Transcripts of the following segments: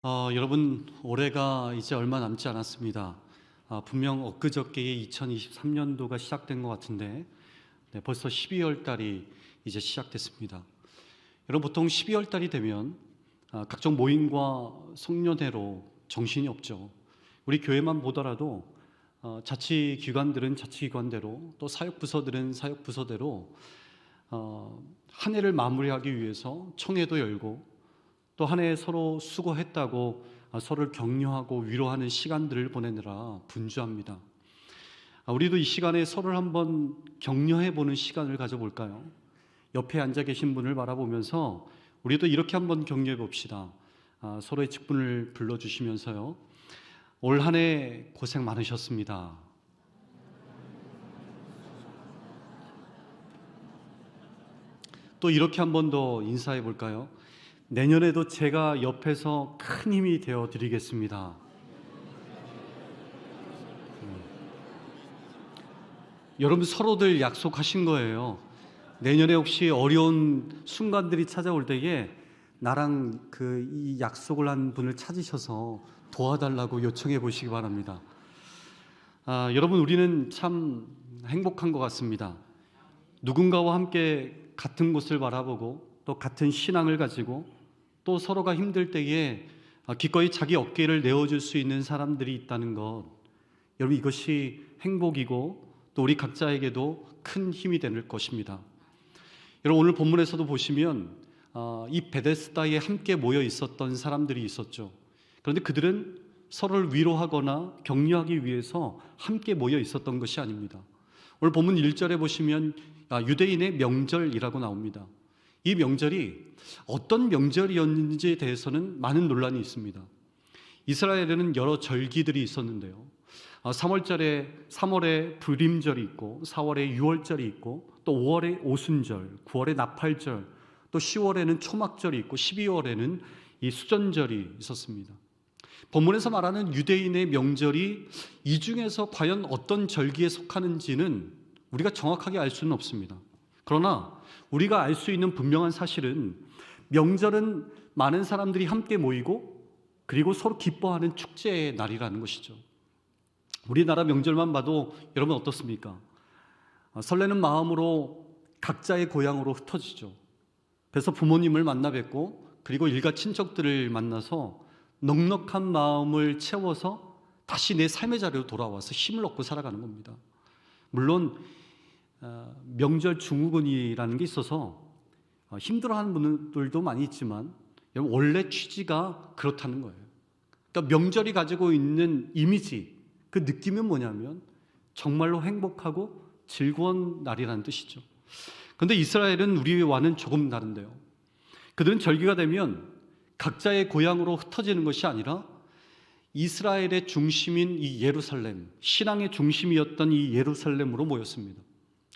여러분, 올해가 이제 얼마 남지 않았습니다. 분명 엊그저께에 2023년도가 시작된 것 같은데, 네, 벌써 12월 달이 이제 시작됐습니다. 여러분, 보통 12월 달이 되면 각종 모임과 송년회로 정신이 없죠. 우리 교회만 보더라도 자치기관들은 자치기관대로, 또 사역부서들은 사역부서대로 한 해를 마무리하기 위해서 청회도 열고, 또 한 해 서로 수고했다고 서로를 격려하고 위로하는 시간들을 보내느라 분주합니다. 우리도 이 시간에 서로를 한번 격려해 보는 시간을 가져볼까요? 옆에 앉아 계신 분을 바라보면서 우리도 이렇게 한번 격려해 봅시다. 서로의 직분을 불러주시면서요. 올 한 해 고생 많으셨습니다. 또 이렇게 한 번 더 인사해 볼까요? 내년에도 제가 옆에서 큰 힘이 되어 드리겠습니다. 여러분, 서로들 약속하신 거예요. 내년에 혹시 어려운 순간들이 찾아올 때에 나랑 이 약속을 한 분을 찾으셔서 도와달라고 요청해 보시기 바랍니다. 여러분, 우리는 참 행복한 것 같습니다. 누군가와 함께 같은 곳을 바라보고 또 같은 신앙을 가지고 또 서로가 힘들 때에 기꺼이 자기 어깨를 내어줄 수 있는 사람들이 있다는 것, 여러분, 이것이 행복이고 또 우리 각자에게도 큰 힘이 될 것입니다. 여러분, 오늘 본문에서도 보시면 이 베데스다에 함께 모여 있었던 사람들이 있었죠. 그런데 그들은 서로를 위로하거나 격려하기 위해서 함께 모여 있었던 것이 아닙니다. 오늘 본문 1절에 보시면 유대인의 명절이라고 나옵니다. 이 명절이 어떤 명절이었는지에 대해서는 많은 논란이 있습니다. 이스라엘에는 여러 절기들이 있었는데요. 3월에 불임절이 있고, 4월에 유월절이 있고, 또 5월에 오순절, 9월에 나팔절, 또 10월에는 초막절이 있고, 12월에는 이 수전절이 있었습니다. 본문에서 말하는 유대인의 명절이 이 중에서 과연 어떤 절기에 속하는지는 우리가 정확하게 알 수는 없습니다. 그러나 우리가 알 수 있는 분명한 사실은 명절은 많은 사람들이 함께 모이고 그리고 서로 기뻐하는 축제의 날이라는 것이죠. 우리나라 명절만 봐도 여러분 어떻습니까? 설레는 마음으로 각자의 고향으로 흩어지죠. 그래서 부모님을 만나 뵙고 그리고 일가 친척들을 만나서 넉넉한 마음을 채워서 다시 내 삶의 자리로 돌아와서 힘을 얻고 살아가는 겁니다. 물론 명절 증후군이라는 게 있어서 힘들어하는 분들도 많이 있지만 원래 취지가 그렇다는 거예요. 그러니까 명절이 가지고 있는 이미지, 그 느낌은 뭐냐면 정말로 행복하고 즐거운 날이라는 뜻이죠. 그런데 이스라엘은 우리와는 조금 다른데요. 그들은 절기가 되면 각자의 고향으로 흩어지는 것이 아니라 이스라엘의 중심인 이 예루살렘, 신앙의 중심이었던 이 예루살렘으로 모였습니다.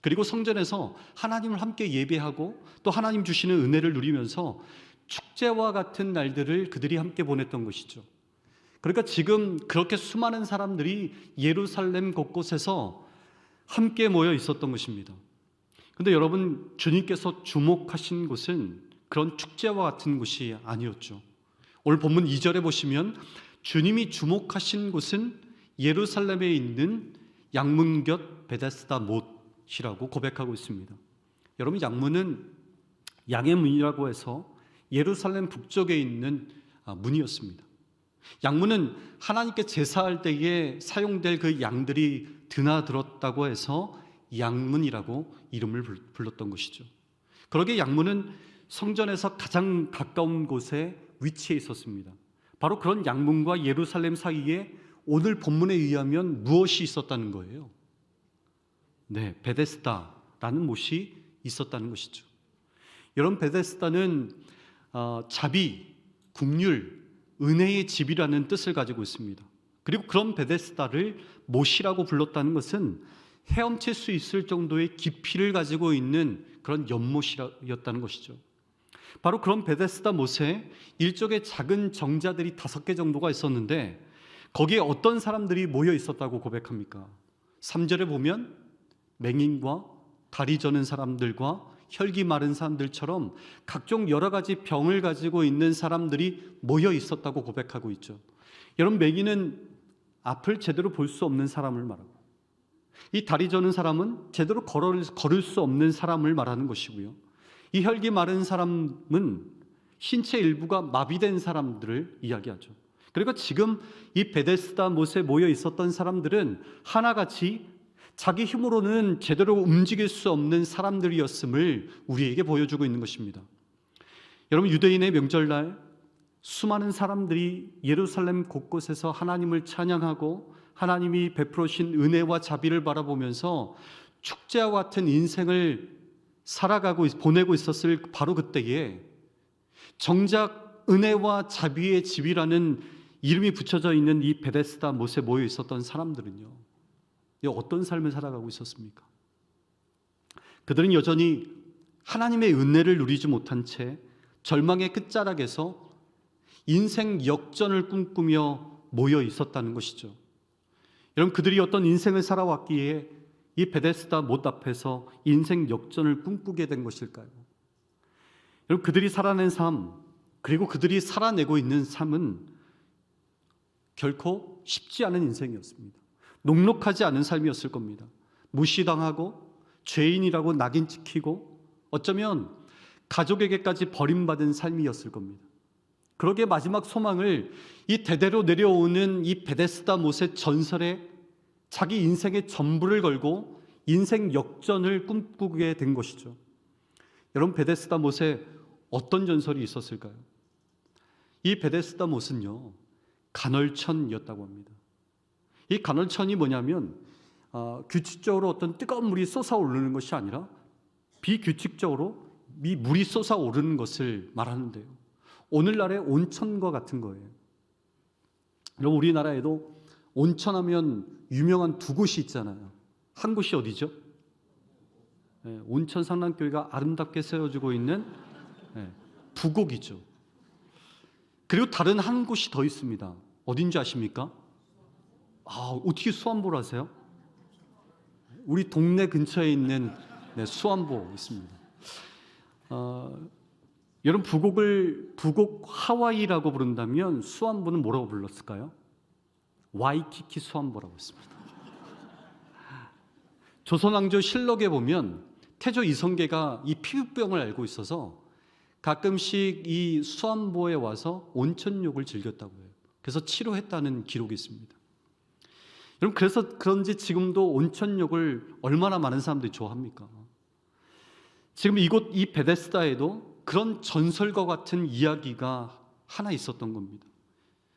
그리고 성전에서 하나님을 함께 예배하고 또 하나님 주시는 은혜를 누리면서 축제와 같은 날들을 그들이 함께 보냈던 것이죠. 그러니까 지금 그렇게 수많은 사람들이 예루살렘 곳곳에서 함께 모여 있었던 것입니다. 그런데 여러분, 주님께서 주목하신 곳은 그런 축제와 같은 곳이 아니었죠. 오늘 본문 2절에 보시면 주님이 주목하신 곳은 예루살렘에 있는 양문 곁 베데스다 못이라고 고백하고 있습니다. 여러분, 양문은 양의 문이라고 해서 예루살렘 북쪽에 있는 문이었습니다. 양문은 하나님께 제사할 때에 사용될 그 양들이 드나들었다고 해서 양문이라고 이름을 불렀던 것이죠. 그러기에 양문은 성전에서 가장 가까운 곳에 위치해 있었습니다. 바로 그런 양문과 예루살렘 사이에 오늘 본문에 의하면 무엇이 있었다는 거예요? 네, 베데스다라는 못이 있었다는 것이죠. 여러분, 베데스다는 자비, 긍휼, 은혜의 집이라는 뜻을 가지고 있습니다. 그리고 그런 베데스다를 못이라고 불렀다는 것은 헤엄칠 수 있을 정도의 깊이를 가지고 있는 그런 연못이었다는 것이죠. 바로 그런 베데스다 못에 일족의 작은 정자들이 5개 정도가 있었는데 거기에 어떤 사람들이 모여 있었다고 고백합니까? 3절에 보면 맹인과 다리 저는 사람들과 혈기 마른 사람들처럼 각종 여러 가지 병을 가지고 있는 사람들이 모여 있었다고 고백하고 있죠. 여러분, 매기는 앞을 제대로 볼 수 없는 사람을 말하고, 이 다리 저는 사람은 제대로 걸을 수 없는 사람을 말하는 것이고요. 이 혈기 마른 사람은 신체 일부가 마비된 사람들을 이야기하죠. 그리고 지금 이 베데스다 못에 모여 있었던 사람들은 하나같이 자기 힘으로는 제대로 움직일 수 없는 사람들이었음을 우리에게 보여주고 있는 것입니다. 여러분, 유대인의 명절날 수많은 사람들이 예루살렘 곳곳에서 하나님을 찬양하고 하나님이 베풀어 주신 은혜와 자비를 바라보면서 축제와 같은 인생을 살아가고 보내고 있었을 바로 그때에 정작 은혜와 자비의 집이라는 이름이 붙여져 있는 이 베데스다 못에 모여 있었던 사람들은요, 어떤 삶을 살아가고 있었습니까? 그들은 여전히 하나님의 은혜를 누리지 못한 채 절망의 끝자락에서 인생 역전을 꿈꾸며 모여 있었다는 것이죠. 여러분, 그들이 어떤 인생을 살아왔기에 이 베데스다 못 앞에서 인생 역전을 꿈꾸게 된 것일까요? 여러분, 그들이 살아낸 삶, 그리고 그들이 살아내고 있는 삶은 결코 쉽지 않은 인생이었습니다. 녹록하지 않은 삶이었을 겁니다. 무시당하고 죄인이라고 낙인 찍히고 어쩌면 가족에게까지 버림받은 삶이었을 겁니다. 그러기에 마지막 소망을 이 대대로 내려오는 이 베데스다 못의 전설에 자기 인생의 전부를 걸고 인생 역전을 꿈꾸게 된 것이죠. 여러분, 베데스다 못에 어떤 전설이 있었을까요? 이 베데스다 못은요, 간헐천이었다고 합니다. 이 간헐천이 뭐냐면 규칙적으로 어떤 뜨거운 물이 솟아오르는 것이 아니라 비규칙적으로 이 물이 솟아오르는 것을 말하는데요, 오늘날의 온천과 같은 거예요. 여러분, 우리나라에도 온천하면 유명한 두 곳이 있잖아요. 한 곳이 어디죠? 온천 상랑교회가 아름답게 세워지고 있는 부곡이죠. 그리고 다른 한 곳이 더 있습니다. 어딘지 아십니까? 어떻게 수안보를 아세요? 우리 동네 근처에 있는 수안보 있습니다. 여러분, 부곡 하와이라고 부른다면 수안보는 뭐라고 불렀을까요? 와이키키 수안보라고 했습니다. 조선왕조 실록에 보면 태조 이성계가 이 피부병을 앓고 있어서 가끔씩 이 수안보에 와서 온천욕을 즐겼다고 해요. 그래서 치료했다는 기록이 있습니다. 여러분, 그래서 그런지 지금도 온천욕을 얼마나 많은 사람들이 좋아합니까? 지금 이곳 이 베데스다에도 그런 전설과 같은 이야기가 하나 있었던 겁니다.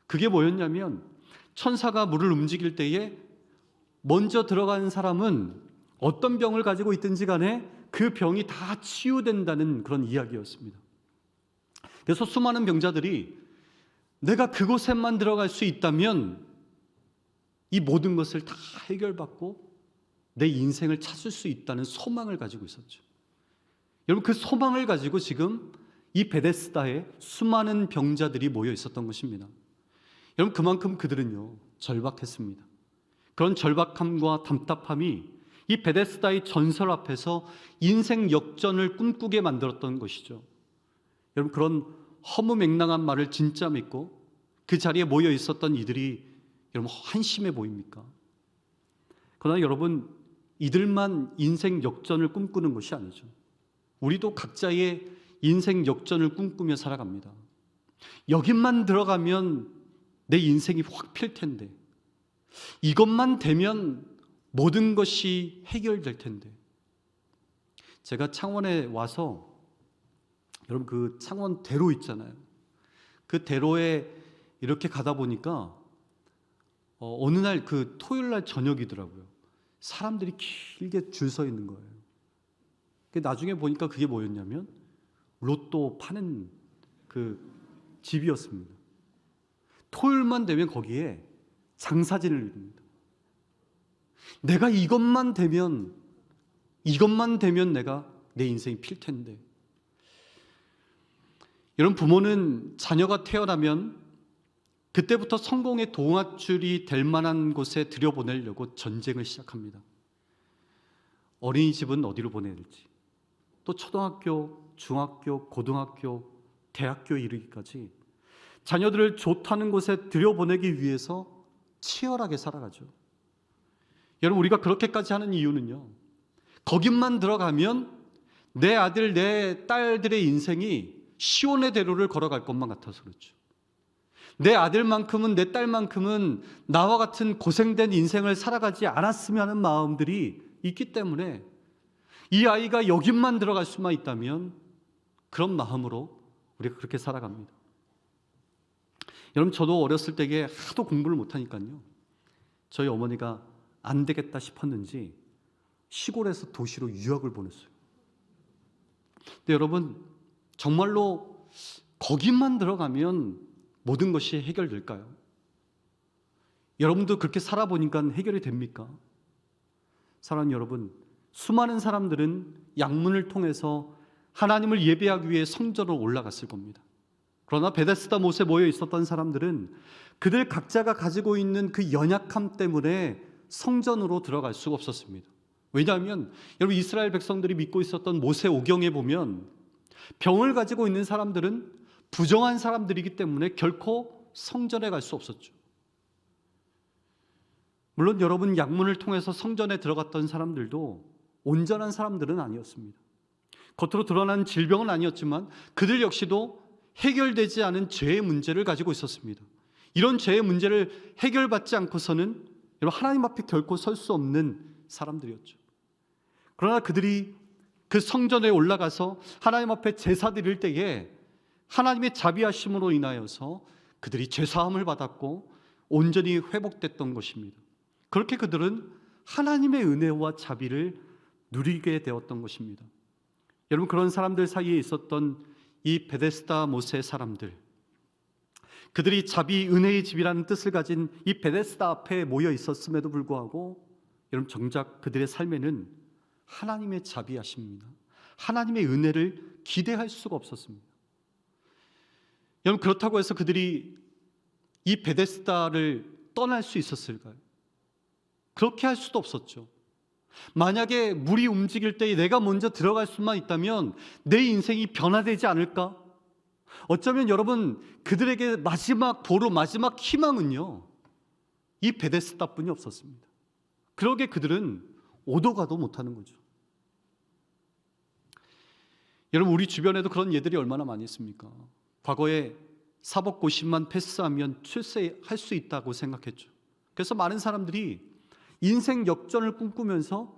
그게 뭐였냐면, 천사가 물을 움직일 때에 먼저 들어가는 사람은 어떤 병을 가지고 있든지 간에 그 병이 다 치유된다는 그런 이야기였습니다. 그래서 수많은 병자들이 내가 그곳에만 들어갈 수 있다면 이 모든 것을 다 해결받고 내 인생을 찾을 수 있다는 소망을 가지고 있었죠. 여러분, 그 소망을 가지고 지금 이 베데스다에 수많은 병자들이 모여 있었던 것입니다. 여러분, 그만큼 그들은요, 절박했습니다. 그런 절박함과 답답함이 이 베데스다의 전설 앞에서 인생 역전을 꿈꾸게 만들었던 것이죠. 여러분, 그런 허무맹랑한 말을 진짜 믿고 그 자리에 모여 있었던 이들이 여러분 한심해 보입니까? 그러나 여러분, 이들만 인생 역전을 꿈꾸는 것이 아니죠. 우리도 각자의 인생 역전을 꿈꾸며 살아갑니다. 여기만 들어가면 내 인생이 확 필 텐데, 이것만 되면 모든 것이 해결될 텐데. 제가 창원에 와서 여러분, 그 창원 대로 있잖아요. 그 대로에 이렇게 가다 보니까 어느 날 그 토요일 날 저녁이더라고요. 사람들이 길게 줄 서 있는 거예요. 나중에 보니까 그게 뭐였냐면 로또 파는 그 집이었습니다. 토요일만 되면 거기에 장사진을 이룹니다. 내가 이것만 되면 내가 내 인생이 필 텐데. 여러분, 부모는 자녀가 태어나면 그때부터 성공의 동아줄이 될 만한 곳에 들여보내려고 전쟁을 시작합니다. 어린이집은 어디로 보내야 될지, 또 초등학교, 중학교, 고등학교, 대학교 이르기까지 자녀들을 좋다는 곳에 들여보내기 위해서 치열하게 살아가죠. 여러분, 우리가 그렇게까지 하는 이유는요, 거기만 들어가면 내 아들, 내 딸들의 인생이 시온의 대로를 걸어갈 것만 같아서 그렇죠. 내 아들만큼은, 내 딸만큼은 나와 같은 고생된 인생을 살아가지 않았으면 하는 마음들이 있기 때문에 이 아이가 여기만 들어갈 수만 있다면 그런 마음으로 우리가 그렇게 살아갑니다. 여러분, 저도 어렸을 때에 하도 공부를 못하니까요, 저희 어머니가 안 되겠다 싶었는지 시골에서 도시로 유학을 보냈어요. 근데 여러분, 정말로 거기만 들어가면 모든 것이 해결될까요? 여러분도 그렇게 살아보니까 해결이 됩니까? 사랑하는 여러분, 수많은 사람들은 양문을 통해서 하나님을 예배하기 위해 성전으로 올라갔을 겁니다. 그러나 베데스다 못에 모여 있었던 사람들은 그들 각자가 가지고 있는 그 연약함 때문에 성전으로 들어갈 수가 없었습니다. 왜냐하면 여러분, 이스라엘 백성들이 믿고 있었던 모세 오경에 보면 병을 가지고 있는 사람들은 부정한 사람들이기 때문에 결코 성전에 갈 수 없었죠. 물론 여러분, 양문을 통해서 성전에 들어갔던 사람들도 온전한 사람들은 아니었습니다. 겉으로 드러난 질병은 아니었지만 그들 역시도 해결되지 않은 죄의 문제를 가지고 있었습니다. 이런 죄의 문제를 해결받지 않고서는 여러분, 하나님 앞에 결코 설 수 없는 사람들이었죠. 그러나 그들이 그 성전에 올라가서 하나님 앞에 제사 드릴 때에 하나님의 자비하심으로 인하여서 그들이 죄사함을 받았고 온전히 회복됐던 것입니다. 그렇게 그들은 하나님의 은혜와 자비를 누리게 되었던 것입니다. 여러분, 그런 사람들 사이에 있었던 이 베데스다 못의 사람들, 그들이 자비, 은혜의 집이라는 뜻을 가진 이 베데스다 앞에 모여 있었음에도 불구하고 여러분, 정작 그들의 삶에는 하나님의 자비하십니다. 하나님의 은혜를 기대할 수가 없었습니다. 여러분, 그렇다고 해서 그들이 이 베데스다를 떠날 수 있었을까요? 그렇게 할 수도 없었죠. 만약에 물이 움직일 때 내가 먼저 들어갈 수만 있다면 내 인생이 변화되지 않을까? 어쩌면 여러분, 그들에게 마지막 보루, 마지막 희망은요, 이 베데스다뿐이 없었습니다. 그러게 그들은 오도 가도 못하는 거죠. 여러분, 우리 주변에도 그런 예들이 얼마나 많이 있습니까? 과거에 사법고시만 패스하면 출세할 수 있다고 생각했죠. 그래서 많은 사람들이 인생 역전을 꿈꾸면서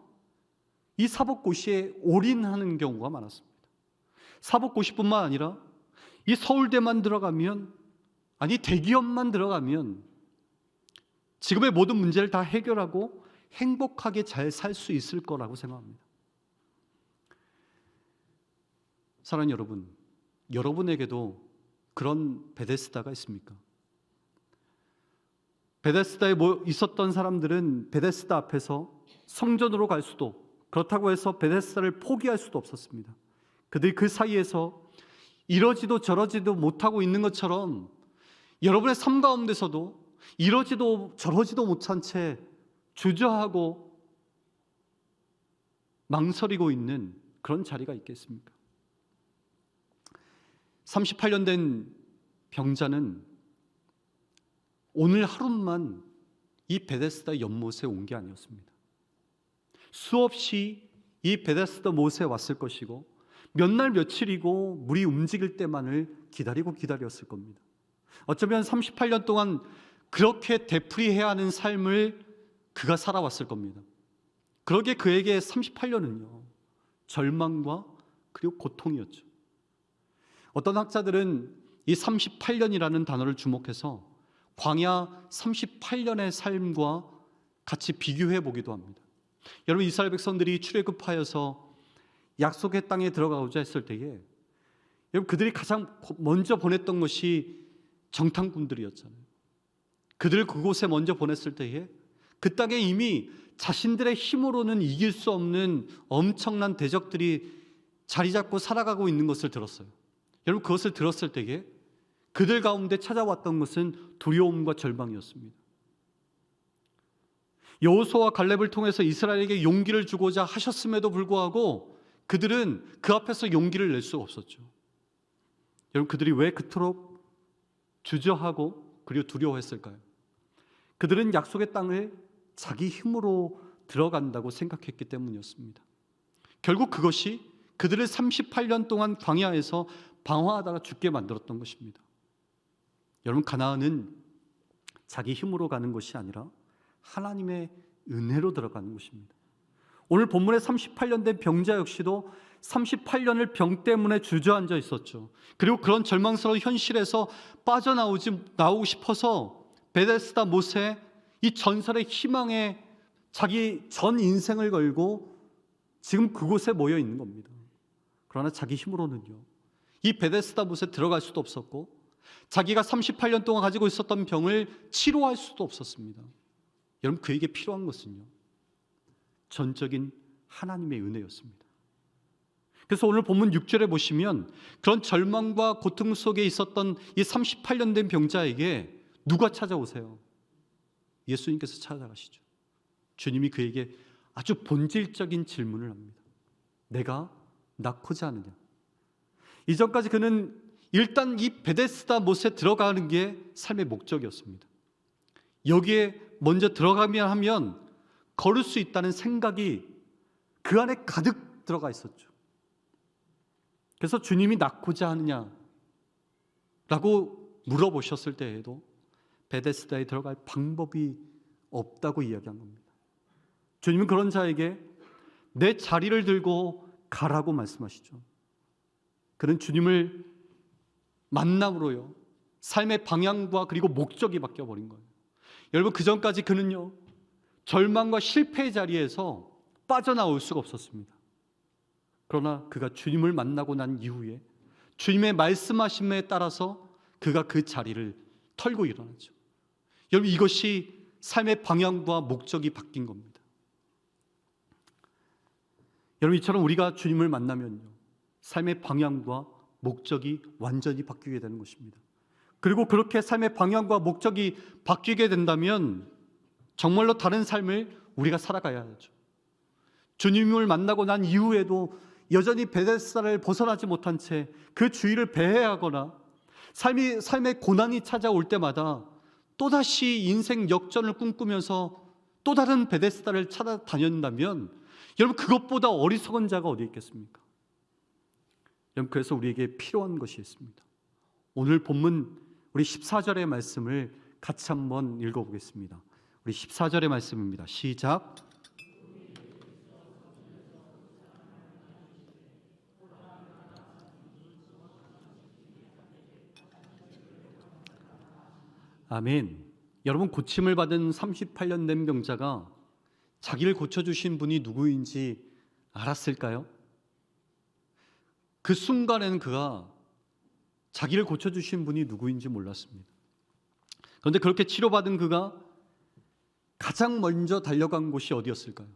이 사법고시에 올인하는 경우가 많았습니다. 사법고시뿐만 아니라 이 서울대만 들어가면, 아니 대기업만 들어가면 지금의 모든 문제를 다 해결하고 행복하게 잘 살 수 있을 거라고 생각합니다. 사랑하는 여러분, 여러분에게도 그런 베데스다가 있습니까? 베데스다에 있었던 사람들은 베데스다 앞에서 성전으로 갈 수도, 그렇다고 해서 베데스다를 포기할 수도 없었습니다. 그들이 그 사이에서 이러지도 저러지도 못하고 있는 것처럼 여러분의 삶 가운데서도 이러지도 저러지도 못한 채 주저하고 망설이고 있는 그런 자리가 있겠습니까? 38년 된 병자는 오늘 하루만 이 베데스다 연못에 온 게 아니었습니다. 수없이 이 베데스다 못에 왔을 것이고 몇 날 며칠이고 물이 움직일 때만을 기다렸을 겁니다. 어쩌면 38년 동안 그렇게 되풀이해야 하는 삶을 그가 살아왔을 겁니다. 그러기에 그에게 38년은요, 절망과 그리고 고통이었죠. 어떤 학자들은 이 38년이라는 단어를 주목해서 광야 38년의 삶과 같이 비교해 보기도 합니다. 여러분, 이스라엘 백성들이 출애굽하여서 약속의 땅에 들어가고자 했을 때에 여러분, 그들이 가장 먼저 보냈던 것이 정탐꾼들이었잖아요. 그들을 그곳에 먼저 보냈을 때에 그 땅에 이미 자신들의 힘으로는 이길 수 없는 엄청난 대적들이 자리 잡고 살아가고 있는 것을 들었어요. 여러분, 그것을 들었을 때에 그들 가운데 찾아왔던 것은 두려움과 절망이었습니다. 여호수아와 갈렙을 통해서 이스라엘에게 용기를 주고자 하셨음에도 불구하고 그들은 그 앞에서 용기를 낼 수가 없었죠. 여러분, 그들이 왜 그토록 주저하고 그리고 두려워했을까요? 그들은 약속의 땅을 자기 힘으로 들어간다고 생각했기 때문이었습니다. 결국 그것이 그들을 38년 동안 광야에서 방황하다가 죽게 만들었던 것입니다. 여러분, 가나안은 자기 힘으로 가는 것이 아니라 하나님의 은혜로 들어가는 것입니다. 오늘 본문에 38년 된 병자 역시도 38년을 병 때문에 주저앉아 있었죠. 그리고 그런 절망스러운 현실에서 빠져나오고 싶어서 베데스다 못에 이 전설의 희망에 자기 전 인생을 걸고 지금 그곳에 모여 있는 겁니다. 그러나 자기 힘으로는요, 이 베데스다 못에 들어갈 수도 없었고 자기가 38년 동안 가지고 있었던 병을 치료할 수도 없었습니다. 여러분, 그에게 필요한 것은요, 전적인 하나님의 은혜였습니다. 그래서 오늘 본문 6절에 보시면 그런 절망과 고통 속에 있었던 이 38년 된 병자에게 누가 찾아오세요? 예수님께서 찾아가시죠. 주님이 그에게 아주 본질적인 질문을 합니다. 내가 낳고자 하느냐? 이전까지 그는 일단 이 베데스다 못에 들어가는 게 삶의 목적이었습니다. 여기에 먼저 들어가면 하면 걸을 수 있다는 생각이 그 안에 가득 들어가 있었죠. 그래서 주님이 낳고자 하느냐라고 물어보셨을 때에도 베데스다에 들어갈 방법이 없다고 이야기한 겁니다. 주님은 그런 자에게 내 자리를 들고 가라고 말씀하시죠. 그는 주님을 만남으로요, 삶의 방향과 그리고 목적이 바뀌어버린 거예요. 여러분, 그 전까지 그는요, 절망과 실패의 자리에서 빠져나올 수가 없었습니다. 그러나 그가 주님을 만나고 난 이후에 주님의 말씀하심에 따라서 그가 그 자리를 털고 일어나죠. 여러분, 이것이 삶의 방향과 목적이 바뀐 겁니다. 여러분, 이처럼 우리가 주님을 만나면요, 삶의 방향과 목적이 완전히 바뀌게 되는 것입니다. 그리고 그렇게 삶의 방향과 목적이 바뀌게 된다면 정말로 다른 삶을 우리가 살아가야 하죠. 주님을 만나고 난 이후에도 여전히 베데스다를 벗어나지 못한 채 그 주위를 배회하거나 삶의 고난이 찾아올 때마다 또다시 인생 역전을 꿈꾸면서 또 다른 베데스다를 찾아다닌다면 여러분, 그것보다 어리석은 자가 어디 있겠습니까? 여러분, 그래서 우리에게 필요한 것이 있습니다. 오늘 본문 우리 14절의 말씀을 같이 한번 읽어보겠습니다. 우리 14절의 말씀입니다. 시작. 아멘. 여러분, 고침을 받은 38년 된 병자가 자기를 고쳐주신 분이 누구인지 알았을까요? 그 순간에는 그가 자기를 고쳐주신 분이 누구인지 몰랐습니다. 그런데 그렇게 치료받은 그가 가장 먼저 달려간 곳이 어디였을까요?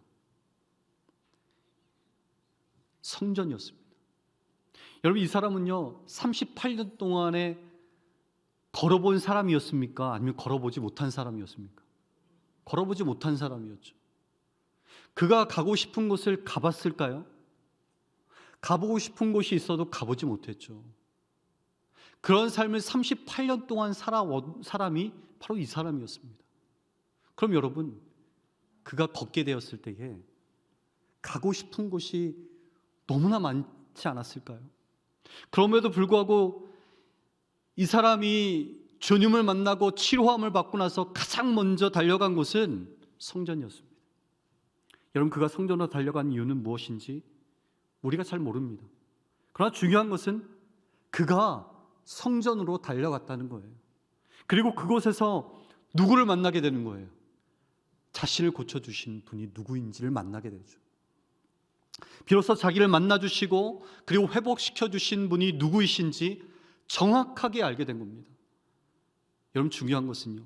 성전이었습니다. 여러분, 이 사람은요, 38년 동안에 걸어본 사람이었습니까? 아니면 걸어보지 못한 사람이었습니까? 걸어보지 못한 사람이었죠. 그가 가고 싶은 곳을 가봤을까요? 가보고 싶은 곳이 있어도 가보지 못했죠. 그런 삶을 38년 동안 살아온 사람이 바로 이 사람이었습니다. 그럼 여러분, 그가 걷게 되었을 때에 가고 싶은 곳이 너무나 많지 않았을까요? 그럼에도 불구하고 이 사람이 주님을 만나고 치료함을 받고 나서 가장 먼저 달려간 곳은 성전이었습니다. 여러분, 그가 성전으로 달려간 이유는 무엇인지 우리가 잘 모릅니다. 그러나 중요한 것은 그가 성전으로 달려갔다는 거예요. 그리고 그곳에서 누구를 만나게 되는 거예요? 자신을 고쳐주신 분이 누구인지를 만나게 되죠. 비로소 자기를 만나주시고 그리고 회복시켜주신 분이 누구이신지 정확하게 알게 된 겁니다. 여러분, 중요한 것은요,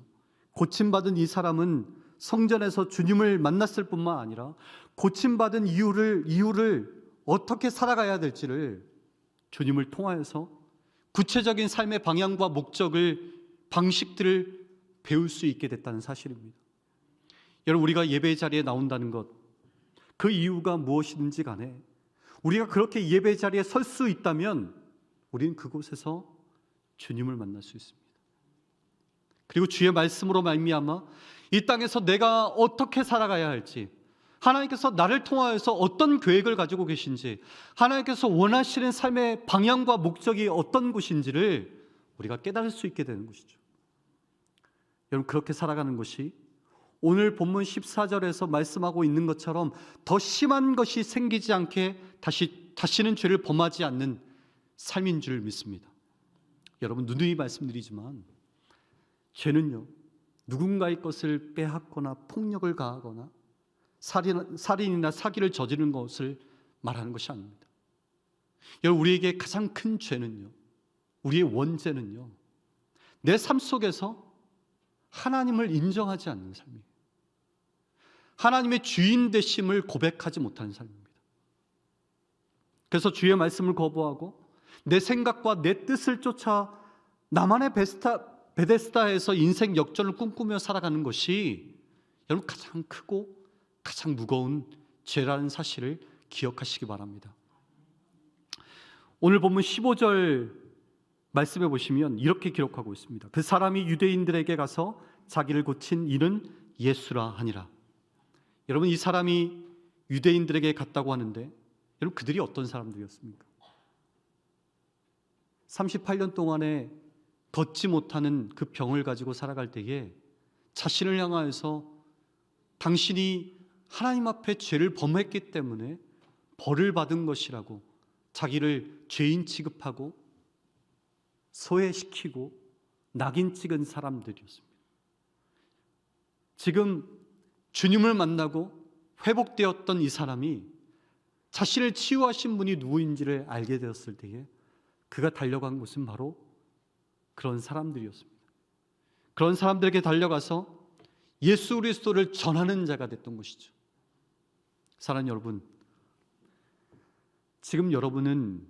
고침받은 이 사람은 성전에서 주님을 만났을 뿐만 아니라 고침받은 이유를 어떻게 살아가야 될지를 주님을 통하여서 구체적인 삶의 방향과 방식들을 배울 수 있게 됐다는 사실입니다. 여러분, 우리가 예배의 자리에 나온다는 것, 그 이유가 무엇이든지 간에 우리가 그렇게 예배 자리에 설 수 있다면 우리는 그곳에서 주님을 만날 수 있습니다. 그리고 주의 말씀으로 말미암아 이 땅에서 내가 어떻게 살아가야 할지, 하나님께서 나를 통하여서 어떤 계획을 가지고 계신지, 하나님께서 원하시는 삶의 방향과 목적이 어떤 것인지를 우리가 깨달을 수 있게 되는 것이죠. 여러분, 그렇게 살아가는 것이 오늘 본문 14절에서 말씀하고 있는 것처럼 더 심한 것이 생기지 않게 다시는 죄를 범하지 않는 삶인 줄 믿습니다. 여러분, 누누이 말씀드리지만 죄는요, 누군가의 것을 빼앗거나 폭력을 가하거나 살인이나 사기를 저지르는 것을 말하는 것이 아닙니다. 여러분, 우리에게 가장 큰 죄는요, 우리의 원죄는요, 내 삶 속에서 하나님을 인정하지 않는 삶이에요. 하나님의 주인 되심을 고백하지 못하는 삶입니다. 그래서 주의 말씀을 거부하고 내 생각과 내 뜻을 쫓아 나만의 베데스다에서 인생 역전을 꿈꾸며 살아가는 것이 여러분 가장 크고 가장 무거운 죄라는 사실을 기억하시기 바랍니다. 오늘 본문 15절 말씀해 보시면 이렇게 기록하고 있습니다. 그 사람이 유대인들에게 가서 자기를 고친 이는 예수라 하니라. 여러분, 이 사람이 유대인들에게 갔다고 하는데 여러분, 그들이 어떤 사람들이었습니까? 38년 동안에 걷지 못하는 그 병을 가지고 살아갈 때에 자신을 향하여서 당신이 하나님 앞에 죄를 범했기 때문에 벌을 받은 것이라고 자기를 죄인 취급하고 소외시키고 낙인 찍은 사람들이었습니다. 지금 주님을 만나고 회복되었던 이 사람이 자신을 치유하신 분이 누구인지를 알게 되었을 때에 그가 달려간 곳은 바로 그런 사람들이었습니다. 그런 사람들에게 달려가서 예수 그리스도를 전하는 자가 됐던 것이죠. 사랑하는 여러분, 지금 여러분은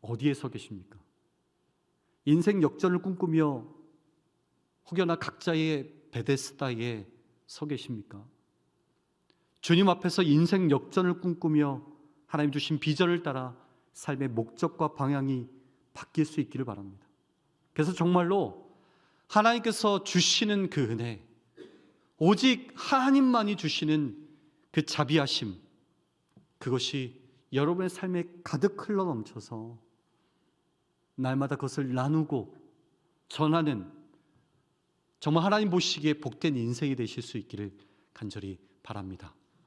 어디에 서 계십니까? 인생 역전을 꿈꾸며 혹여나 각자의 베데스다에 서 계십니까? 주님 앞에서 인생 역전을 꿈꾸며 하나님 주신 비전을 따라 삶의 목적과 방향이 바뀔 수 있기를 바랍니다. 그래서 정말로 하나님께서 주시는 그 은혜, 오직 하나님만이 주시는 그 자비하심, 그것이 여러분의 삶에 가득 흘러 넘쳐서 날마다 그것을 나누고 전하는 정말 하나님 보시기에 복된 인생이 되실 수 있기를 간절히 바랍니다.